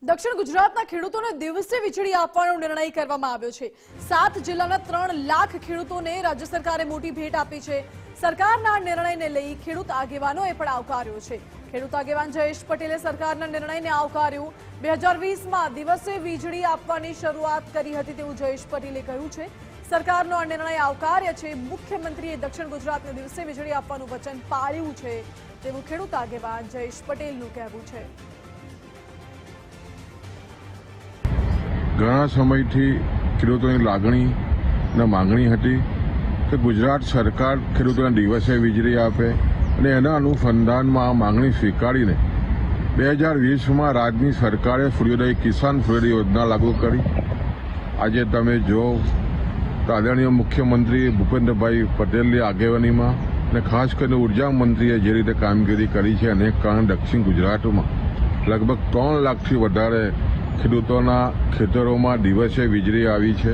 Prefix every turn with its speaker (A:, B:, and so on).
A: દક્ષિણ ગુજરાતના ખેડૂતોને દિવસે વીજળી આપવાનો નિર્ણય કરવામાં આવ્યો છે। 7 જિલ્લાના 3 લાખ ખેડૂતોને રાજ્ય સરકારે મોટી ભેટ આપી છે। સરકારના નિર્ણયને લઈ ખેડૂત આગેવાનોએ પણ આવકાર્યો છે। ખેડૂત આગેવાન જયેશ પટેલે સરકારના નિર્ણયને આવકાર્યો। 2020માં દિવસે વીજળી આપવાની શરૂઆત કરી હતી તેવું જયેશ પટેલે કહ્યું છે। સરકારનો આ નિર્ણય આવકાર્ય છે। મુખ્યમંત્રીએ દક્ષિણ ગુજરાતને દિવસે વીજળી આપવાનું વચન પાળ્યું છે તેવું ખેડૂત આગેવાન જયેશ પટેલનું કહેવું છે।
B: ઘણા સમયથી ખેડૂતોની લાગણી અને માંગણી હતી કે ગુજરાત સરકાર ખેડૂતોને દિવસે વીજળી આપે અને એના અનુસંધાનમાં આ માંગણી સ્વીકારીને 2020માં રાજ્યની સરકારે સૂર્યોદય કિસાન સૂર્યોદય યોજના લાગુ કરી। આજે તમે જો તો આદરણીય મુખ્યમંત્રી ભૂપેન્દ્રભાઈ પટેલની આગેવાનીમાં અને ખાસ કરીને ઉર્જા મંત્રીએ જે રીતે કામગીરી કરી છે અને કારણે દક્ષિણ ગુજરાતમાં લગભગ 3 લાખથી વધારે ખેડૂતોના ખેતરોમાં દિવસે વીજળી આવી છે।